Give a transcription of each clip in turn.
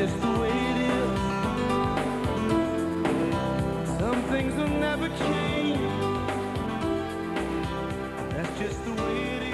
just the way it is. Some things will never change. That's just the way it is.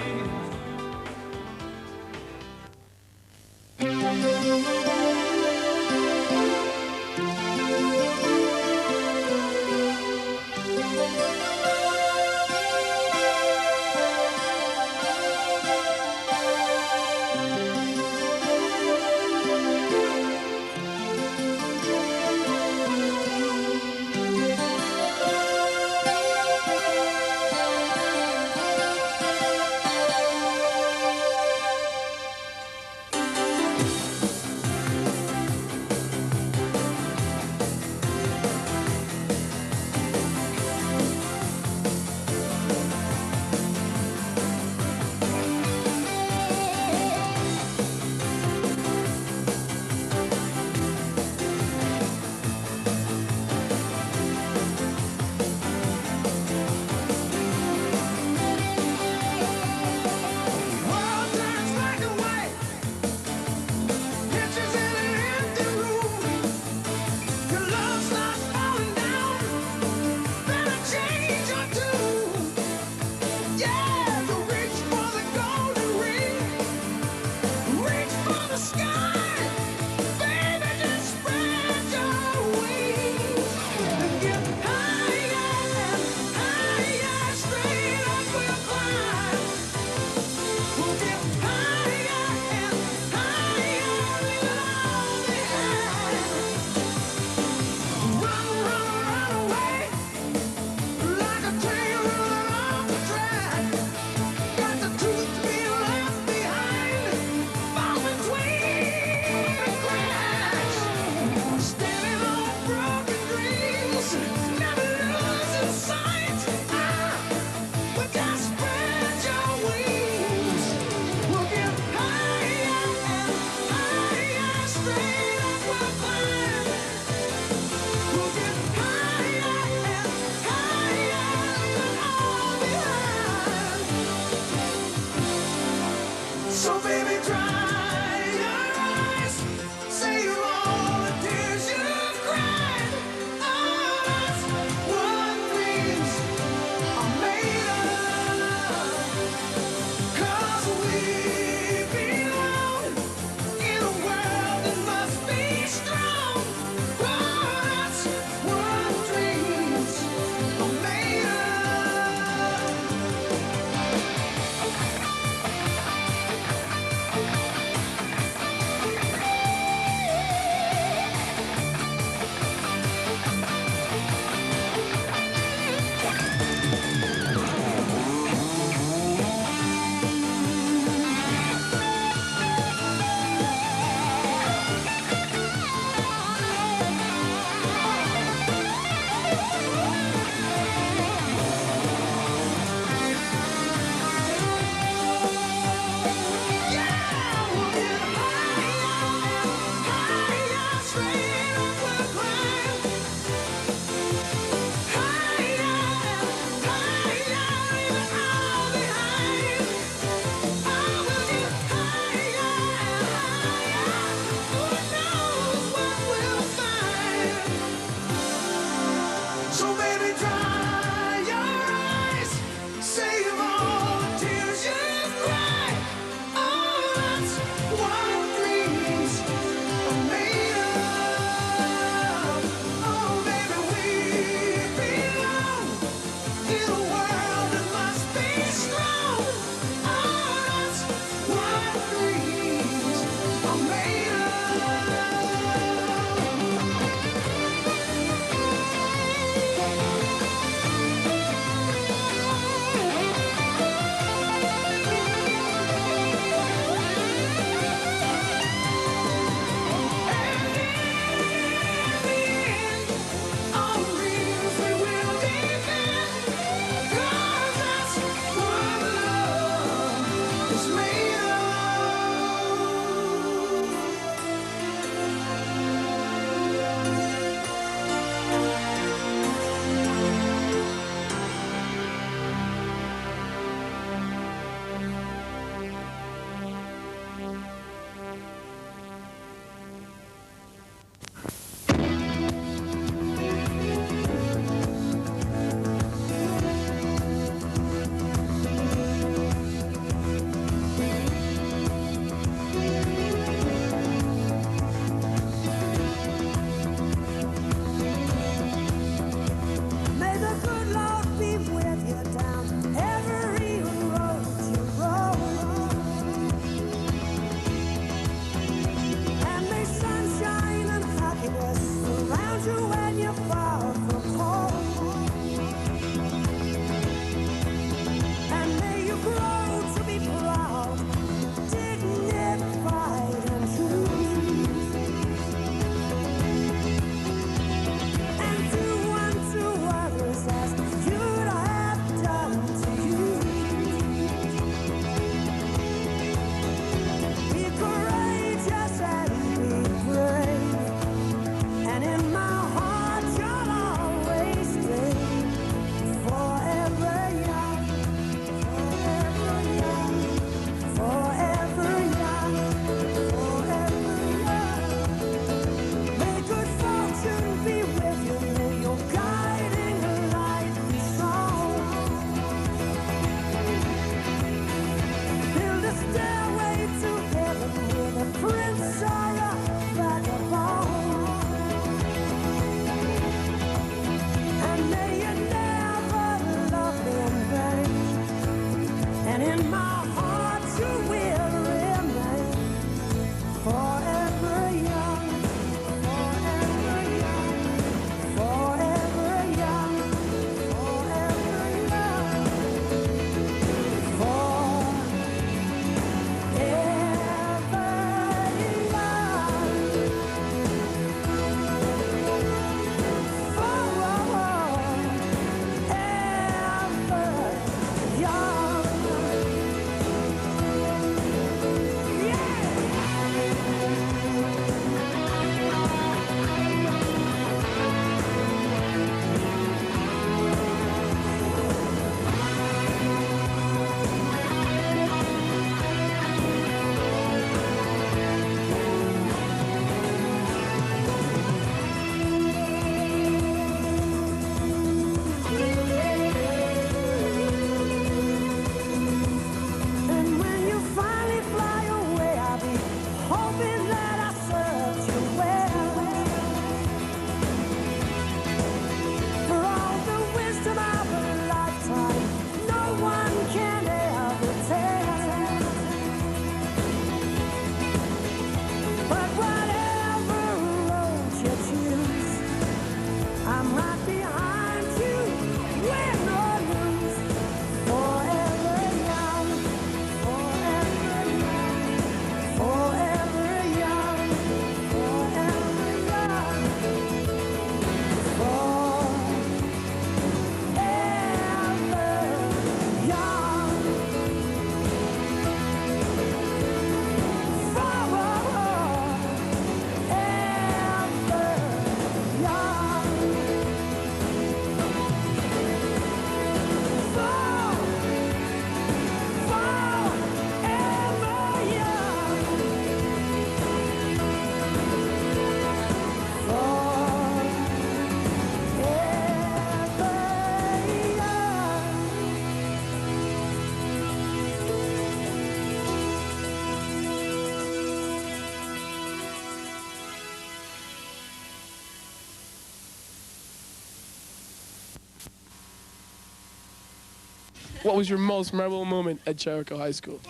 What was your most memorable moment at Jericho High School?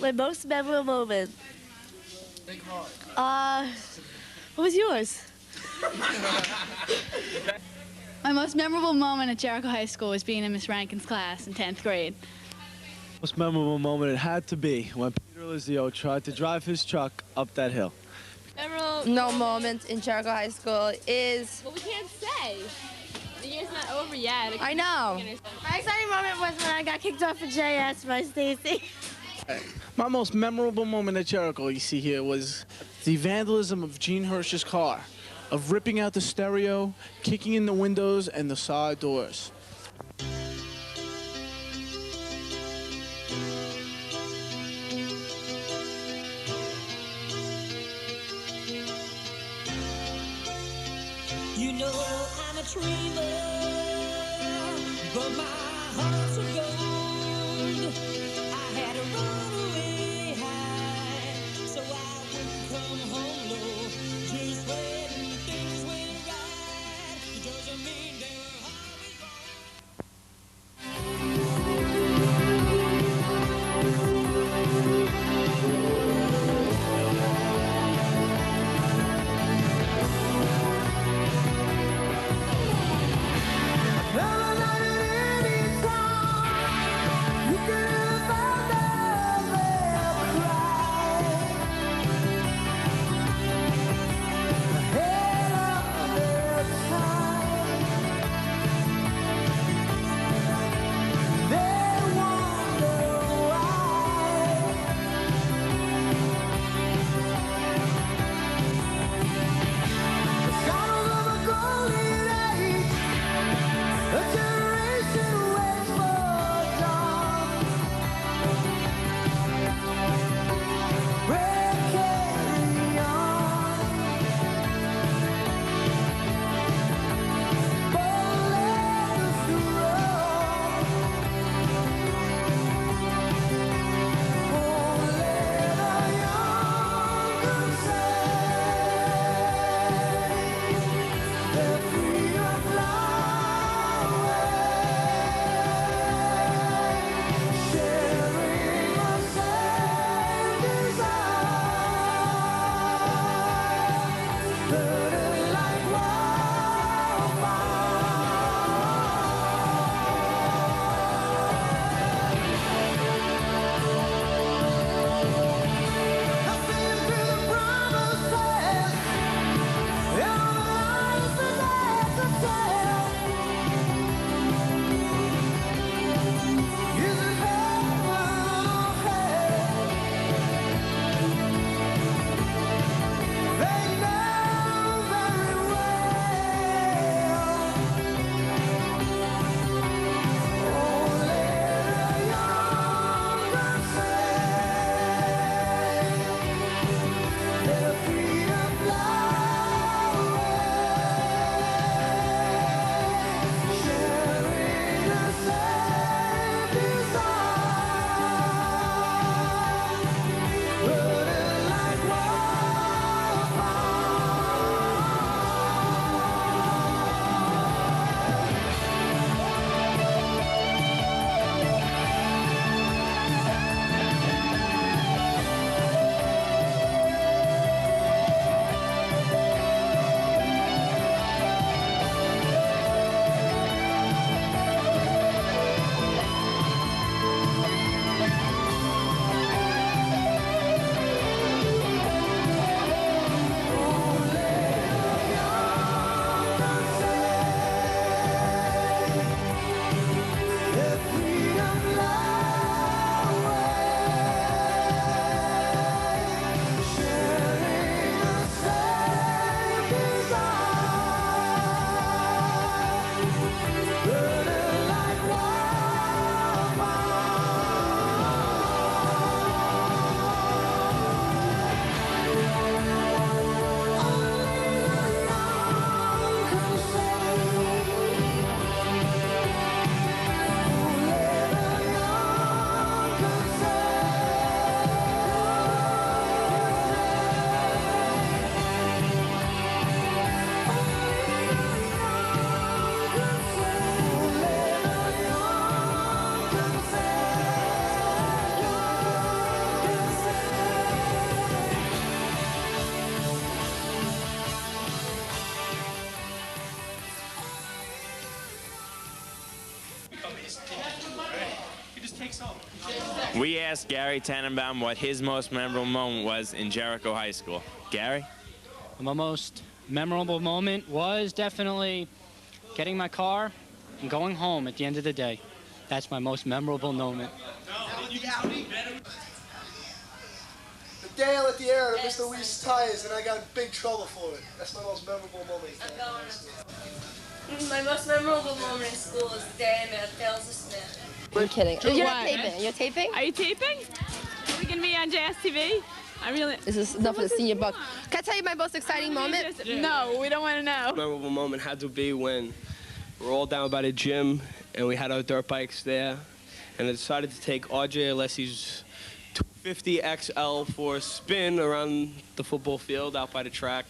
My most memorable moment. What was yours? My most memorable moment at Jericho High School was being in Miss Rankin's class in 10th grade. Most memorable moment, it had to be when Peter Lizio tried to drive his truck up that hill. No moment in Jericho High School is... Well, we can't say. The year's not over yet. I know. My exciting moment was when I got kicked off of JS by Stacy. My most memorable moment at Jericho, you see here, was the vandalism of Gene Hirsch's car, of ripping out the stereo, kicking in the windows and the side doors. You know I'm a dreamer, but my heart's of gold. I had to run away high, so I wouldn't come home low. Just when things went right, it doesn't mean they were always wrong. Never let We asked Gary Tannenbaum what his most memorable moment was in Jericho High School. Gary? My most memorable moment was definitely getting my car and going home at the end of the day. That's my most memorable moment. The day I let the air out of Mr. Lee's tires and I got in big trouble for it. That's my most memorable moment. My most memorable moment in school is the day I met Tails Smith. I'm kidding. You're not taping. You're taping? Are you taping? Are we gonna be on JSTV? I really. This is enough for the senior book. Can I tell you my most exciting moment? No, we don't want to know. Memorable moment had to be when we were all down by the gym and we had our dirt bikes there, and I decided to take RJ Alessi's 250 XL for a spin around the football field out by the track.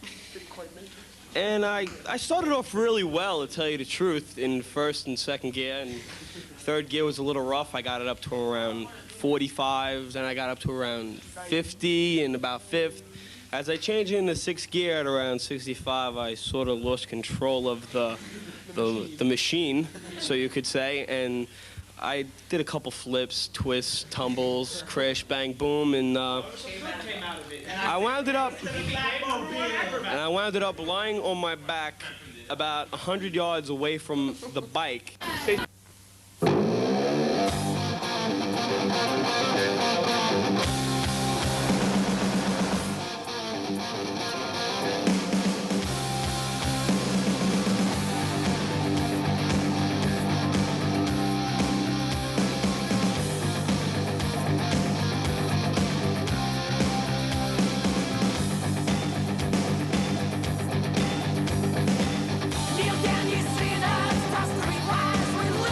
And I started off really well, to tell you the truth, in first and second gear, and third gear was a little rough. I got it up to around 45, then I got up to around 50 and about fifth. As I changed into sixth gear at around 65, I sort of lost control of the machine, so you could say, and I did a couple flips, twists, tumbles, crash, bang, boom, and I wound it up lying on my back about 100 yards away from the bike. Kneel down, you sinners, toss 3 wise, we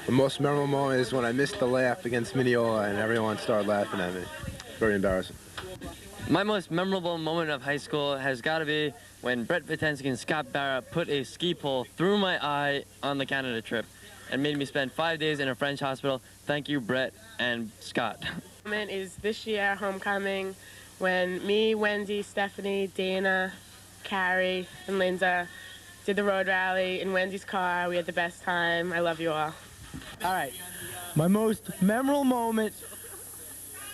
The most memorable moment is when I missed the laugh against Mineola and everyone started laughing at me. Very embarrassing. My most memorable moment of high school has got to be when Brett Vitensky and Scott Barra put a ski pole through my eye on the Canada trip and made me spend 5 days in a French hospital. Thank you, Brett and Scott. Moment is this year, homecoming, when me, Wendy, Stephanie, Dana, Carrie, and Linda did the road rally in Wendy's car. We had the best time. I love you all. All right. My most memorable moment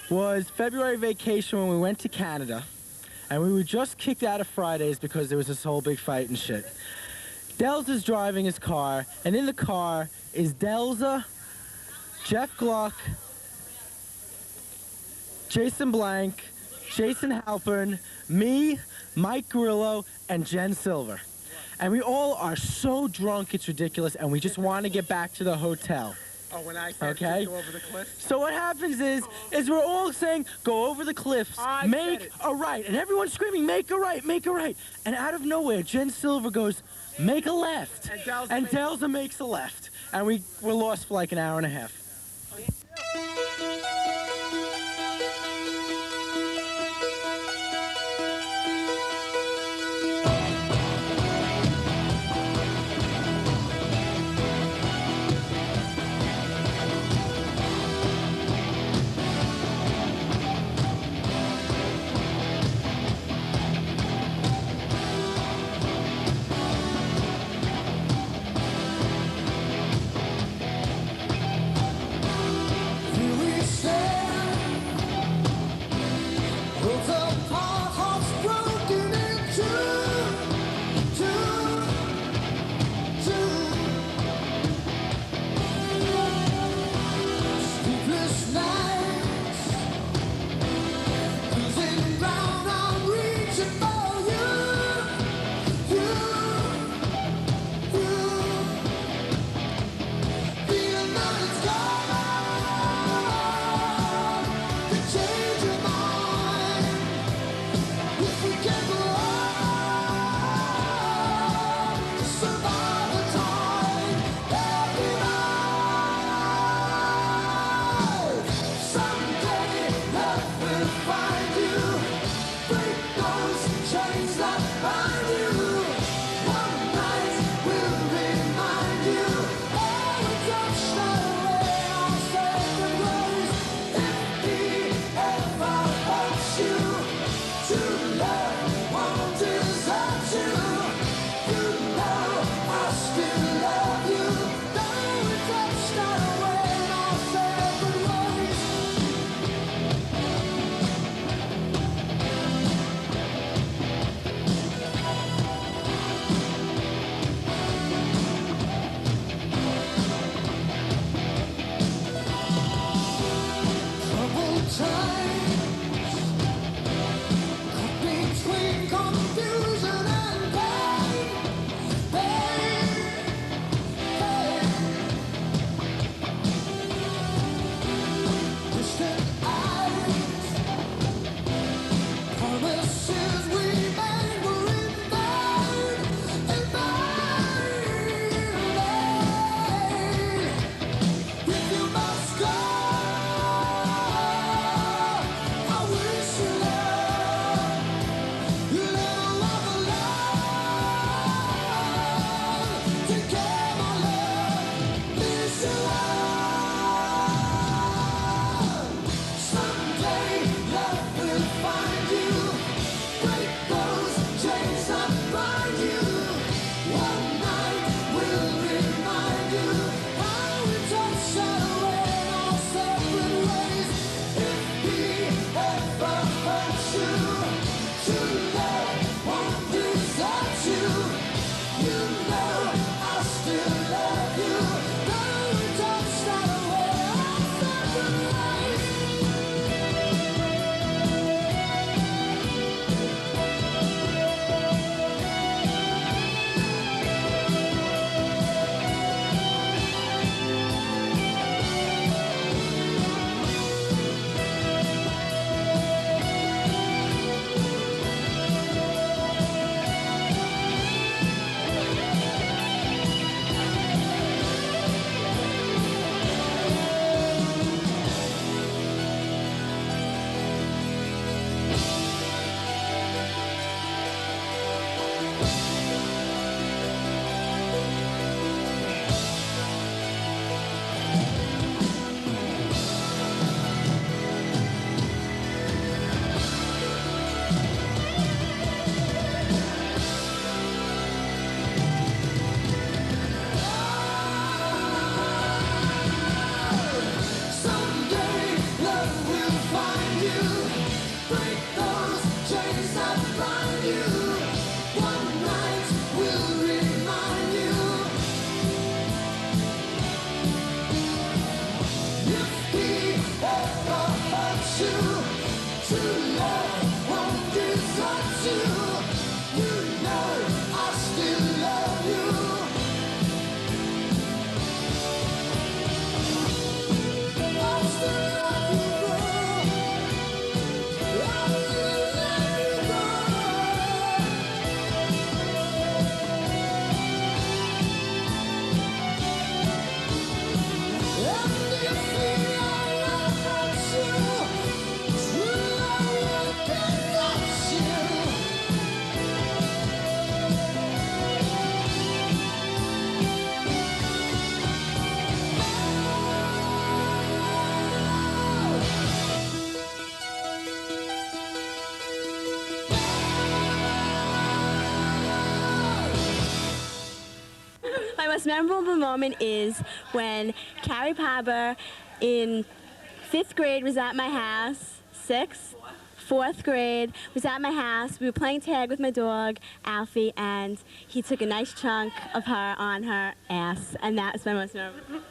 was February vacation when we went to Canada, and we were just kicked out of Fridays because there was this whole big fight and shit. Dells is driving his car, and in the car is Delza, Jeff Gluck, Jason Blank, Jason Halpern, me, Mike Grillo, and Jen Silver. And we all are so drunk, it's ridiculous, and we just want to get back to the hotel. Oh, when I said okay? go over the cliff? So what happens is we're all saying, go over the cliffs, make a right. And everyone's screaming, make a right, make a right. And out of nowhere, Jen Silver goes, make a left. And Delza makes a left. And we were lost for like an hour and a half. most memorable moment is when Carrie Pabber in 5th grade was at my house, 6th, 4th grade, was at my house. We were playing tag with my dog, Alfie, and he took a nice chunk of her on her ass, and that was my most memorable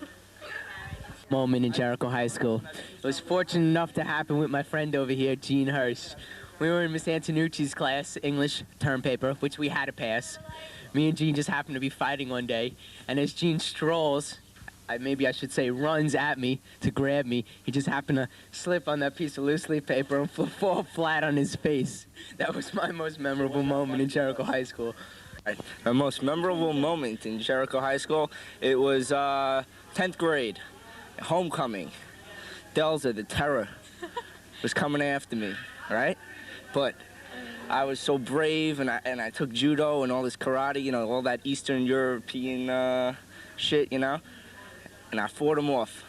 moment in Jericho High School. I was fortunate enough to happen with my friend over here, Gene Hirsch. We were in Miss Antonucci's class, English term paper, which we had to pass. Me and Gene just happened to be fighting one day, and as Gene strolls, maybe I should say runs at me to grab me, he just happened to slip on that piece of loose leaf paper and fall flat on his face. That was my most memorable moment in Jericho High School. My most memorable moment in Jericho High School, it was 10th grade, homecoming. Delza, the terror, was coming after me, right? But I was so brave, and I took judo and all this karate, you know, all that Eastern European shit, you know? And I fought him off.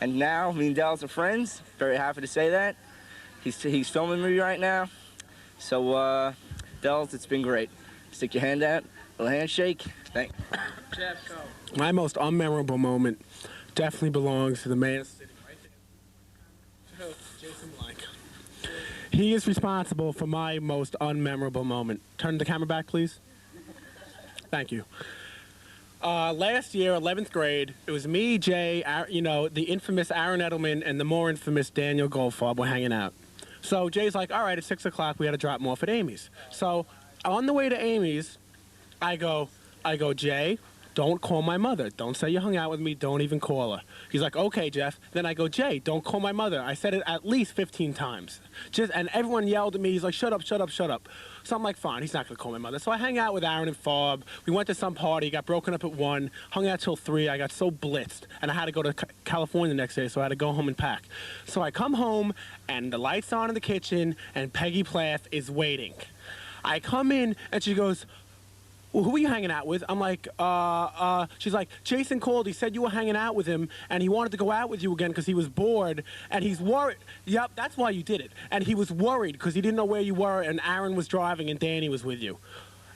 And now, me and Del's are friends. Very happy to say that. He's filming me right now. So, Del's, it's been great. Stick your hand out, a little handshake. Thanks. Jeff, go. My most unmemorable moment definitely belongs to the man sitting right there. Jason Blank. He is responsible for my most unmemorable moment. Turn the camera back, please. Thank you. Last year, 11th grade, it was me, Jay, you know, the infamous Aaron Edelman, and the more infamous Daniel Goldfarb were hanging out. So Jay's like, all right, at 6 o'clock, we had to drop him off at Amy's. So on the way to Amy's, I go, Jay, don't call my mother. Don't say you hung out with me. Don't even call her. He's like, okay, Jeff. Then I go, Jay, don't call my mother. I said it at least 15 times. And everyone yelled at me. He's like, shut up, shut up, shut up. So I'm like, fine, he's not going to call my mother. So I hang out with Aaron and Farb. We went to some party, got broken up at 1, hung out till 3. I got so blitzed, and I had to go to California the next day, so I had to go home and pack. So I come home, and the lights on in the kitchen, and Peggy Plath is waiting. I come in, and she goes, well, who are you hanging out with? I'm like, she's like, Jason called. He said you were hanging out with him, and he wanted to go out with you again because he was bored, and he's worried. Yep, that's why you did it. And he was worried because he didn't know where you were, and Aaron was driving, and Danny was with you.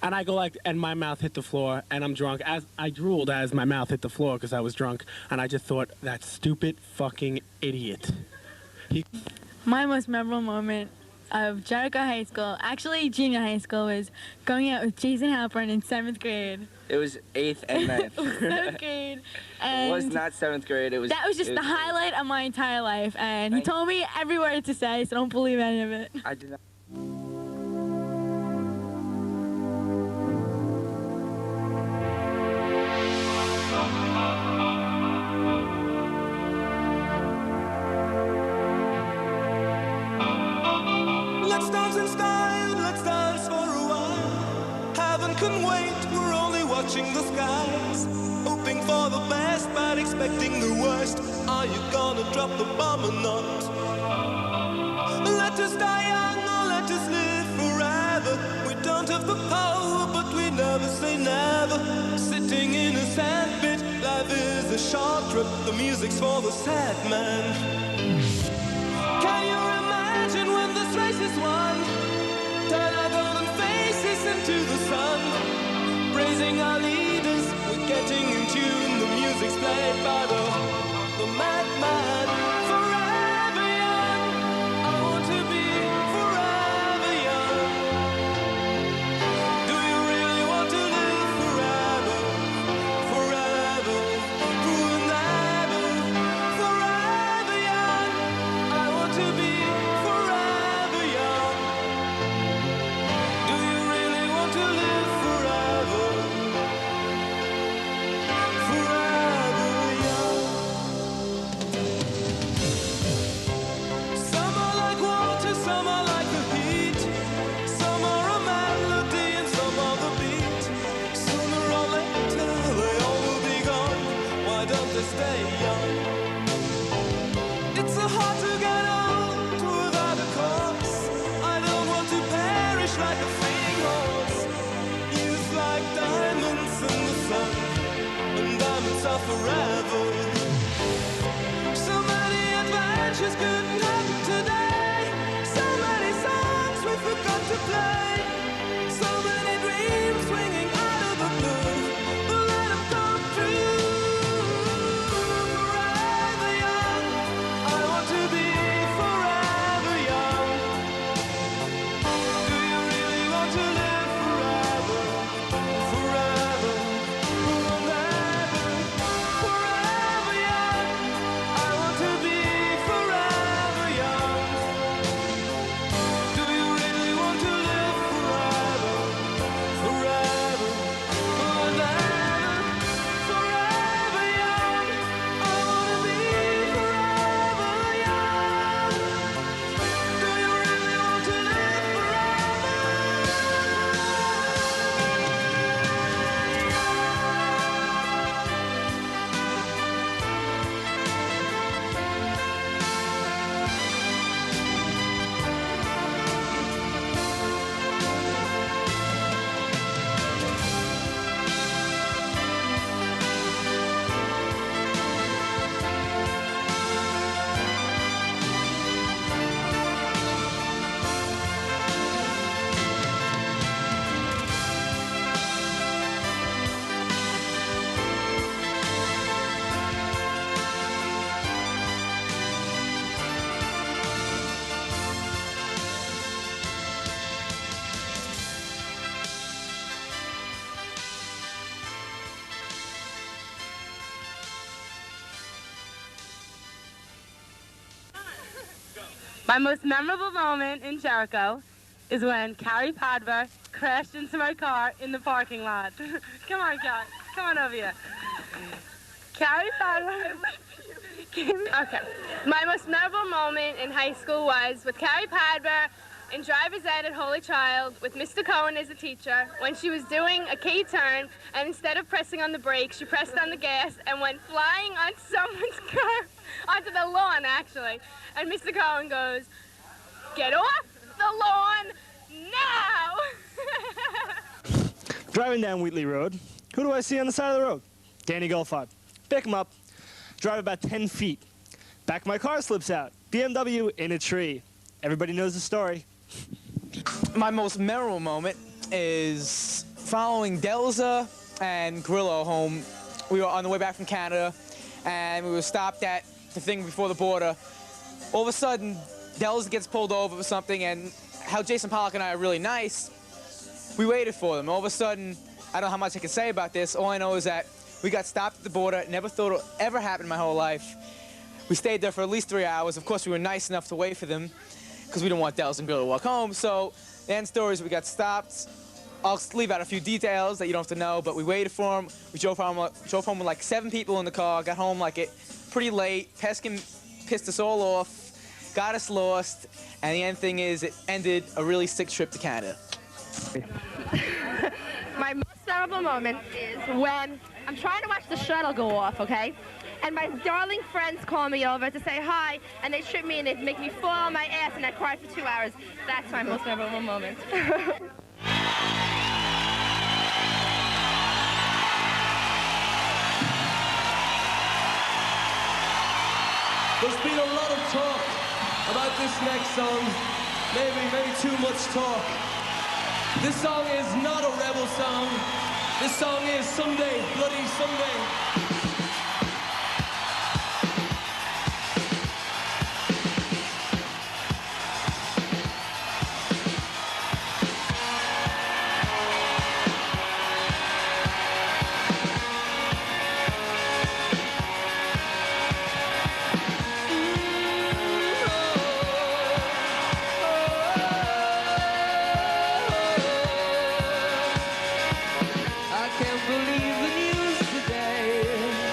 And I go like, and my mouth hit the floor, and I'm drunk. As I drooled as my mouth hit the floor because I was drunk, and I just thought, that stupid fucking idiot. My most memorable moment of Jericho High School, actually junior high school, was going out with Jason Halpern in 7th grade. It was 8th and 9th. 7th grade. It was not 7th grade. That was just the highlight of my entire life, and he told me every word to say, so don't believe any of it. I did not. Let's dance in style, let's dance for a while. Heaven can wait, we're only watching the skies. Hoping for the best, but expecting the worst. Are you gonna drop the bomb or not? Let us die young or let us live forever. We don't have the power, but we never say never. Sitting in a sandpit, life is a short trip. The music's for the sad man. Can you imagine when this race is won? Turn our golden faces into the sun. Praising our leaders, we're getting in tune. The music's played by the madman. Forever young, I want to be forever young. Do you really want to live forever? Forever, forever, forever young. I want to be forever young. Do you really want to live forever? Forever young. Some are like water, some are like the heat. Some are a melody and some are the beat. Sooner or later they all will be gone. Why don't they stay young? It's so hard to get old without a cause. I don't want to perish like a fleeting horse. Youth like diamonds in the sun, and diamonds are forever. So many adventures couldn't happen today. So many songs we forgot to play. So many dreams swinging out of the blue. But let them come My most memorable moment in Jericho is when Carrie Podver crashed into my car in the parking lot. Come on, Carrie. Come on over here. Carrie Podver. Okay. My most memorable moment in high school was with Carrie Podver in driver's ed at Holy Child with Mr. Cohen as a teacher when she was doing a K-turn, and instead of pressing on the brake, she pressed on the gas and went flying on someone's car, onto the lawn, actually. And Mr. Cohen goes, "Get off the lawn now!" Driving down Wheatley Road, who do I see on the side of the road? Danny Goldfarb. Pick him up, drive about 10 feet. Back of my car slips out. BMW in a tree. Everybody knows the story. My most memorable moment is following Delza and Grillo home. We were on the way back from Canada, and we were stopped at the thing before the border. All of a sudden, Delza gets pulled over for something, and how Jason Pollock and I are really nice, we waited for them. All of a sudden, I don't know how much I can say about this. All I know is that we got stopped at the border. Never thought it would ever happen in my whole life. We stayed there for at least 3 hours. Of course, we were nice enough to wait for them because we didn't want Delza and Grillo to walk home. So the end story is we got stopped. I'll leave out a few details that you don't have to know, but we waited for them. We drove home with like 7 people in the car, got home like pretty late. Peskin pissed us all off, got us lost, and the end thing is it ended a really sick trip to Canada. My most memorable moment is when I'm trying to watch the shuttle go off, okay? And my darling friends call me over to say hi, and they trip me and they make me fall on my ass, and I cry for 2 hours. That's my most memorable moment. There's been a lot of talk about this next song. Maybe too much talk. This song is not a rebel song. This song is Someday, Bloody Someday. I can't believe the news today.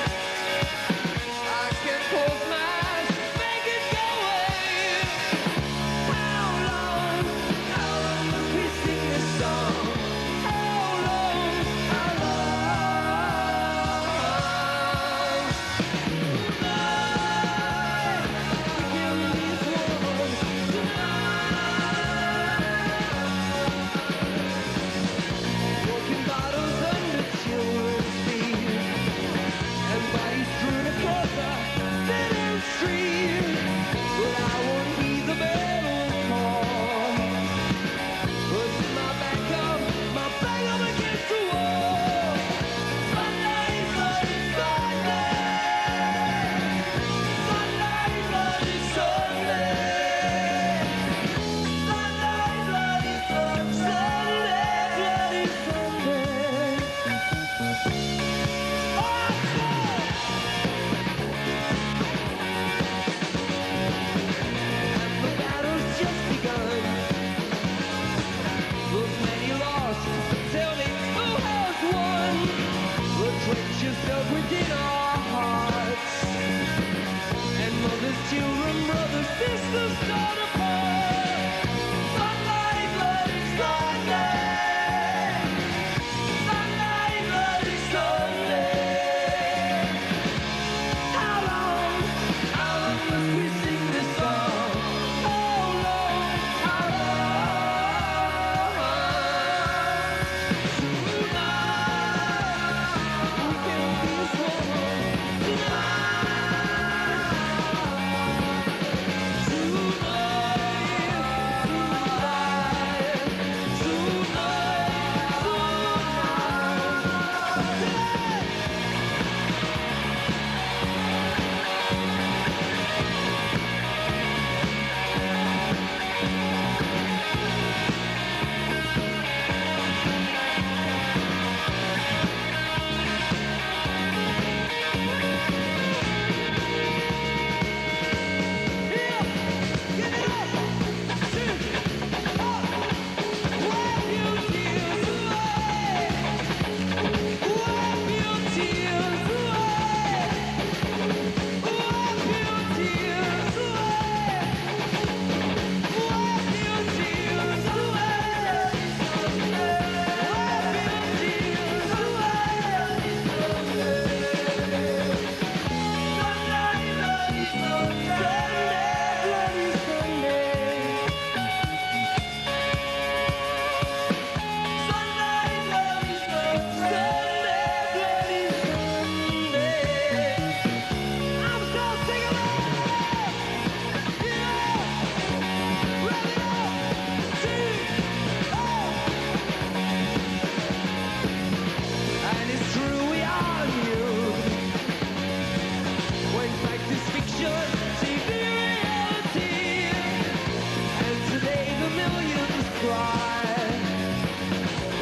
cry.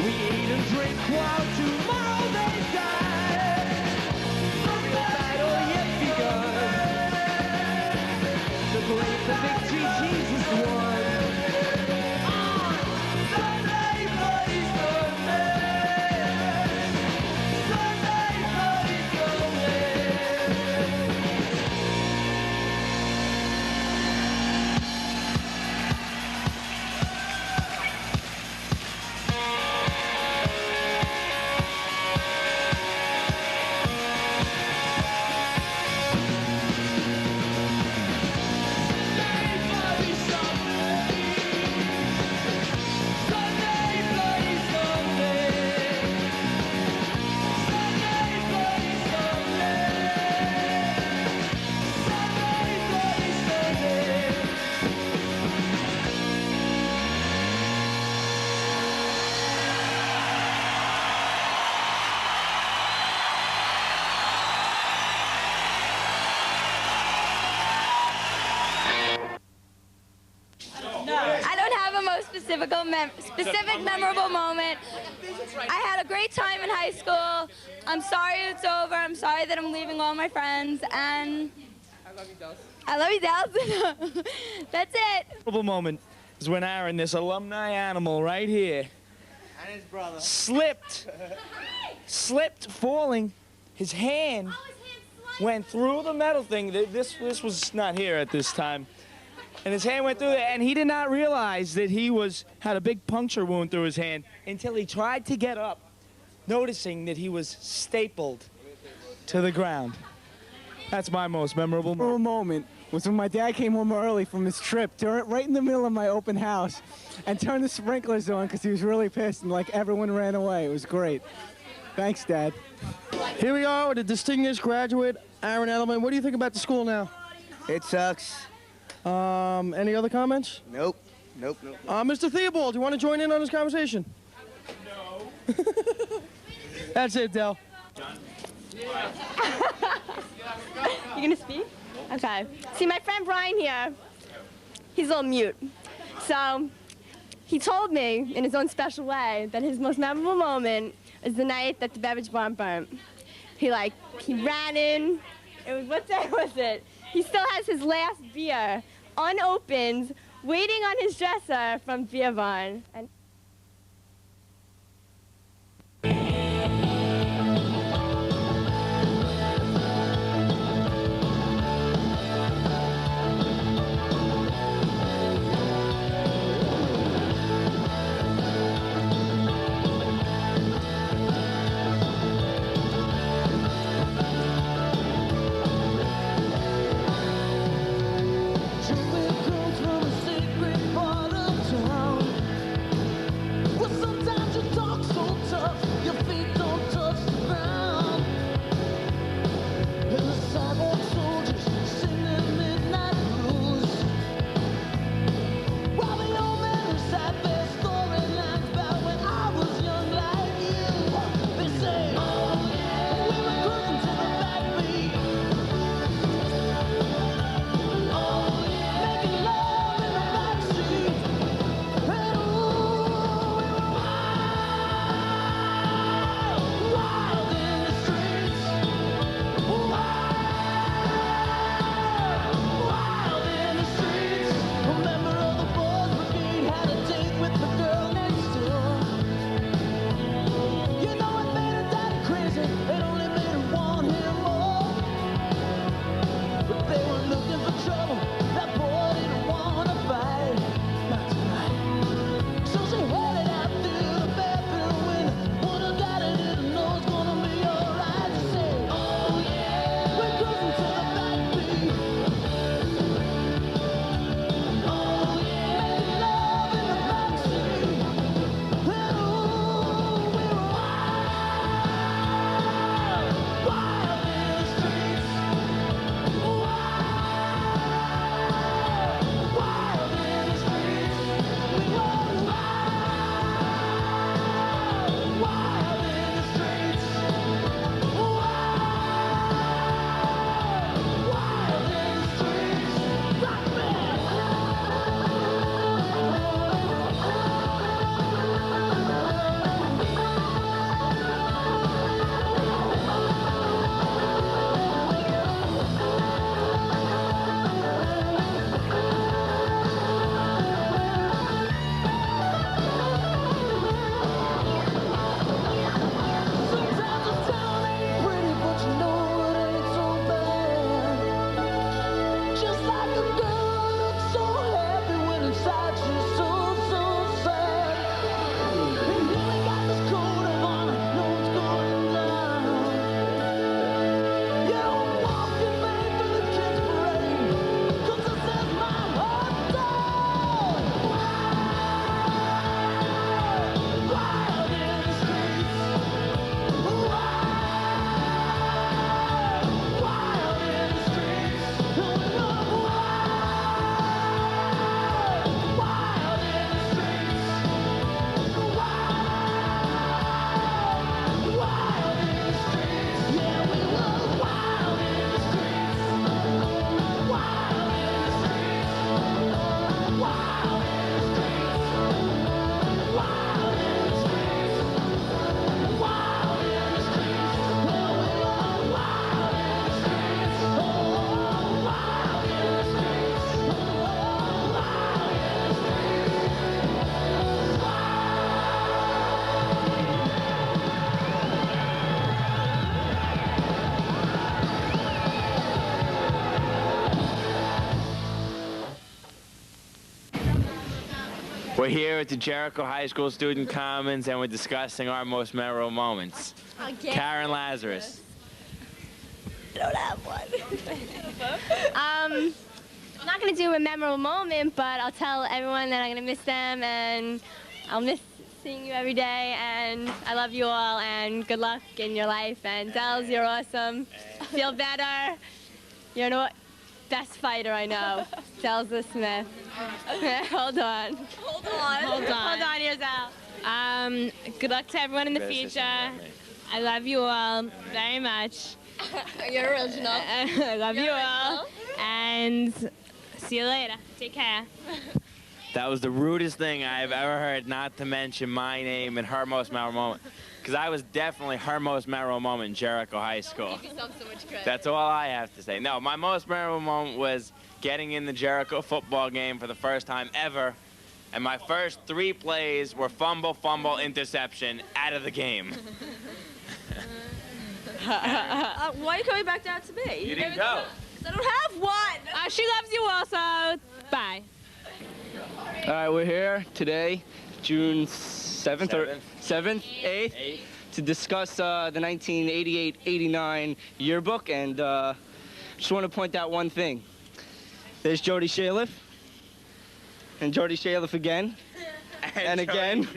We eat and drink while tomorrow they die. From the battle yet begun, the great the victory Jesus won. On Sunday, bloody Sunday. Sunday, bloody Sunday. I don't have a most specific memorable moment. I had a great time in high school. I'm sorry it's over. I'm sorry that I'm leaving all my friends. And I love you, Dels. I love you, Dels. That's it. Memorable moment is when Aaron, this alumni animal right here, And his brother. slipped, falling. His hand went through the metal thing. This was not here at this time. And his hand went through there, and he did not realize that he had a big puncture wound through his hand until he tried to get up, noticing that he was stapled to the ground. That's my most memorable moment was when my dad came home early from his trip, right in the middle of my open house, and turned the sprinklers on because he was really pissed, and like everyone ran away. It was great. Thanks, Dad. Here we are with a distinguished graduate, Aaron Edelman. What do you think about the school now? It sucks. Any other comments? Nope. Mr. Theobald, do you want to join in on this conversation? No. That's it, Del. You gonna speak? Okay. See, my friend Brian here, he's a little mute. So, he told me in his own special way that his most memorable moment is the night that the beverage barn burnt. He ran in. What day was it? He still has his last beer unopened, waiting on his dresser from Beer Barn. And We're here at the Jericho High School Student Commons, and we're discussing our most memorable moments. Karen Lazarus. I don't have one. I'm not going to do a memorable moment, but I'll tell everyone that I'm going to miss them, and I'll miss seeing you every day, and I love you all, and good luck in your life. And Dels, you're awesome. Feel better. You're the best fighter I know. Delza Smith. Hold on. Hold on, here's Al. Good luck to everyone in the future. I love you all very much. You're original. I love you all. And see you later. Take care. That was the rudest thing I've ever heard, not to mention my name and her most memorable moment. Because I was definitely her most memorable moment in Jericho High School. Give yourself so much credit. That's all I have to say. No, my most memorable moment was getting in the Jericho football game for the first time ever. And my first 3 plays were fumble, fumble, interception, out of the game. Why are you coming back down to me? You didn't go. I don't have one. She loves you also. Bye. All right, we're here today, June 7th, or 7th, 8th, to discuss the 1988-89 yearbook, and just want to point out one thing. There's Jody Shaliff, and Jody Shaliff again, and again,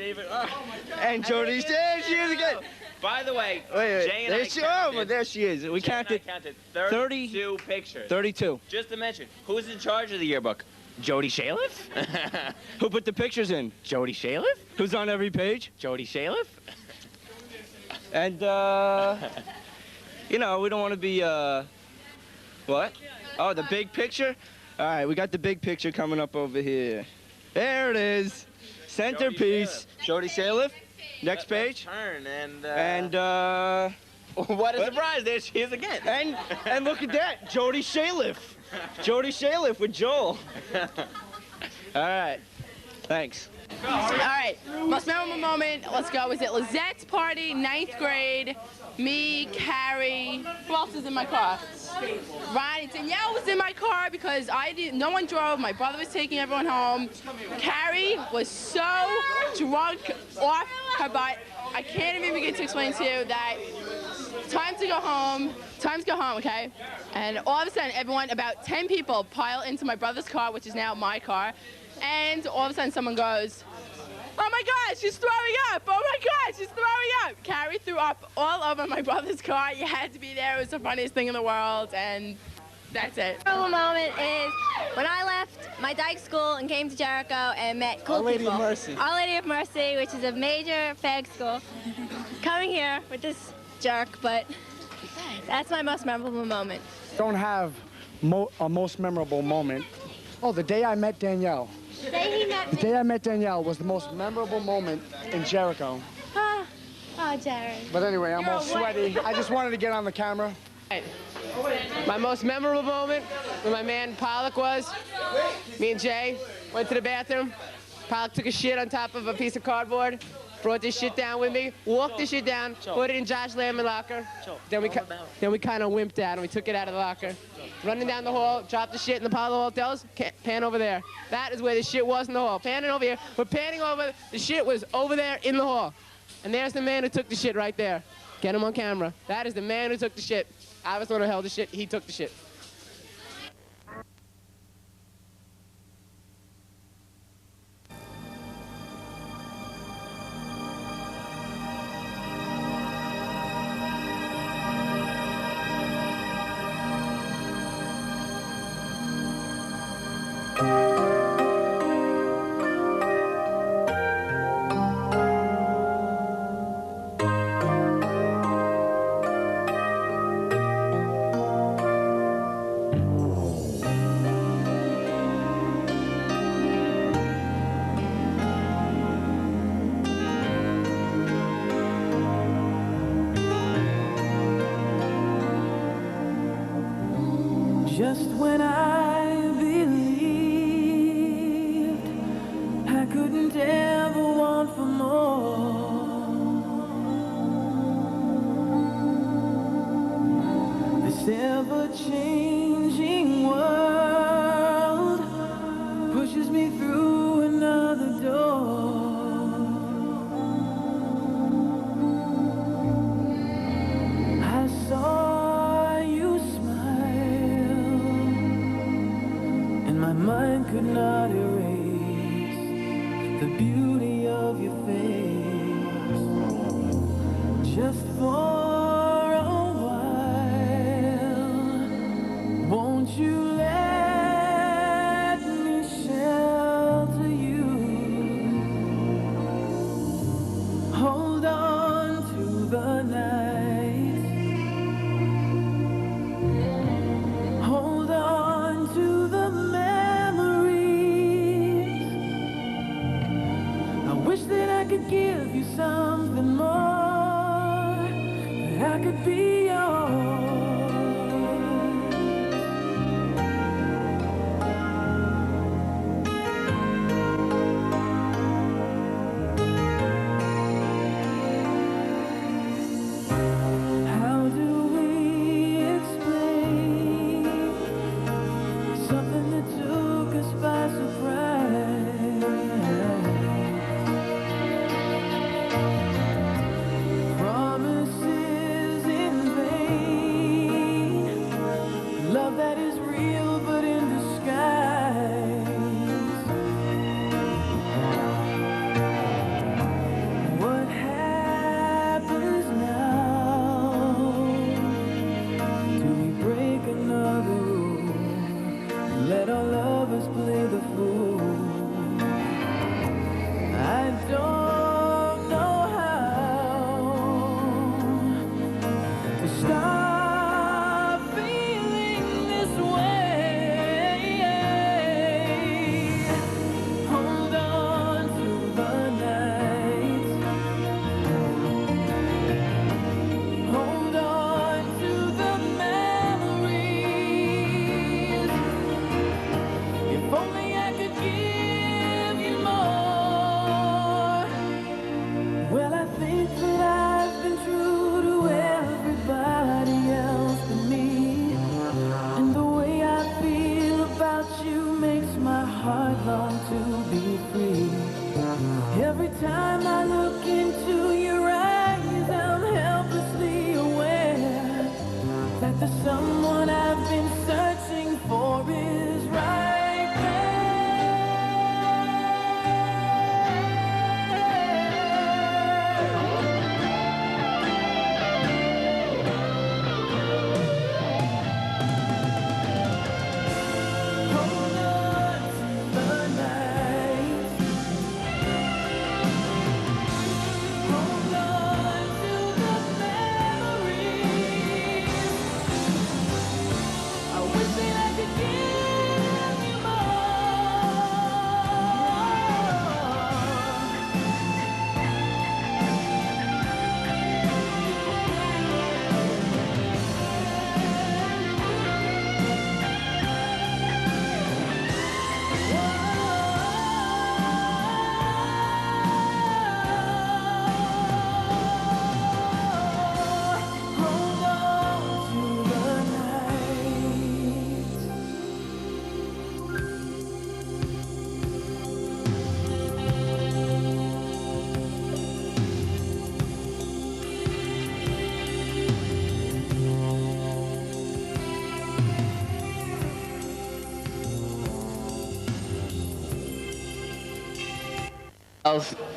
and Jody, there she is again. By the way, Wait, Jay and there I she, counted, oh, there she is. We counted 32 pictures. 32. Just to mention, who's in charge of the yearbook? Jody Shaliff? Who put the pictures in? Jody Shaliff? Who's on every page? Jody Shaliff? And, you know, we don't want to be, what? Oh, the big picture? All right, we got the big picture coming up over here. There it is. Centerpiece. Jody Shaliff. Next page. Turn and what a surprise! There she is again. And look at that, Jody Shaliff. Jody Shaliff with Joel. All right, thanks. All right, most memorable moment, let's go. Was it Lizette's party, 9th grade, me, Carrie, who else was in my car? Ronnie, Danielle was in my car because no one drove, my brother was taking everyone home. Carrie was so drunk off her butt, I can't even begin to explain to you that time to go home, okay? And all of a sudden, everyone, about 10 people pile into my brother's car, which is now my car, and all of a sudden someone goes, "Oh my God, she's throwing up! Oh my God, she's throwing up!" Carrie threw up all over my brother's car. You had to be there. It was the funniest thing in the world, and that's it. The memorable moment is when I left my dyke school and came to Jericho and met cool Our Lady people. of Mercy. Our Lady of Mercy, which is a major fag school. Coming here with this jerk, but that's my most memorable moment. Don't have a most memorable moment. Oh, the day I met Danielle. The day he met The me. day I met Danielle was the most memorable moment in Jericho. Oh, Jared. But anyway, I'm You're all a sweaty. I just wanted to get on the camera. My most memorable moment when my man Pollock was, me and Jay went to the bathroom. Pollock took a shit on top of a piece of cardboard, brought this shit down with me, walked the shit down, put it in Josh Lammon's locker. Then we kind of wimped out and we took it out of the locker. Running down the hall, dropped the shit in the pile of hotels, pan over there. That is where the shit was in the hall. Panning over here, we're panning over, the shit was over there in the hall. And there's the man who took the shit right there. Get him on camera. That is the man who took the shit. I was the one who held the shit, he took the shit. Just when I believed I couldn't ever want for more, this ever-changing world pushes me through another door. wish that I could give you something more, that I could be yours. How do we explain something that took us by surprise? Promises in vain, love that is real but in disguise. What happens now? Do we break another rule? Let our lovers play the fool? I don't know to stop feeling this way. Hold on to the night. Hold on to the memories. If only I could give you more. Well, I think that I've been true to everybody else but me. And the way I feel about you makes my heart long to be free. Every time I look into your eyes, I'm helplessly aware that the someone I've been searching for is right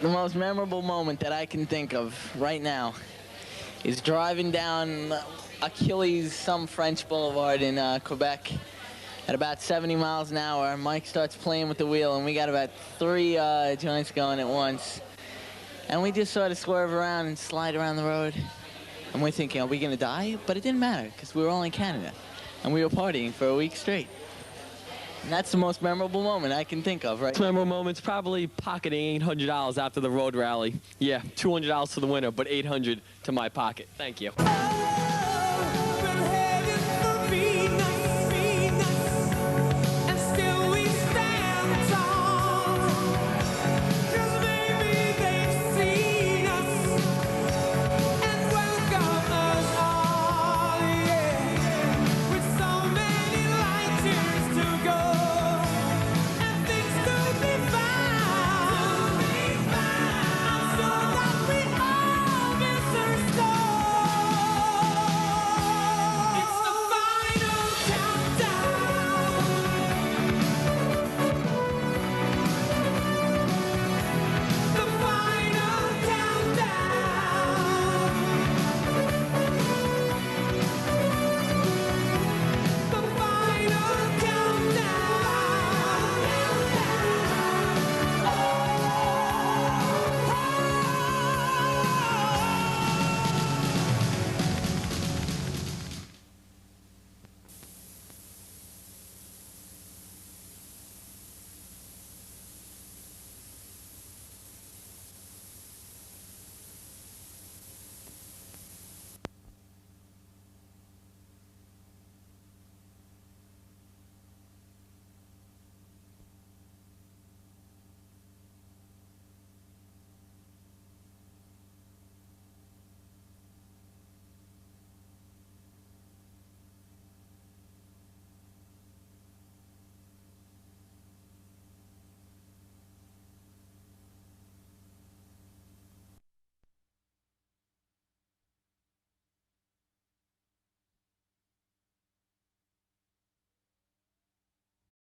The most memorable moment that I can think of right now is driving down Achilles some French Boulevard in Quebec at about 70 miles an hour. Mike starts playing with the wheel, and we got about 3 joints going at once. And we just sort of swerve around and slide around the road. And we're thinking, are we going to die? But it didn't matter, because we were only in Canada. And we were partying for a week straight. And that's the most memorable moment I can think of, right? Most memorable moment's probably pocketing $800 after the road rally. Yeah, $200 to the winner, but $800 to my pocket. Thank you.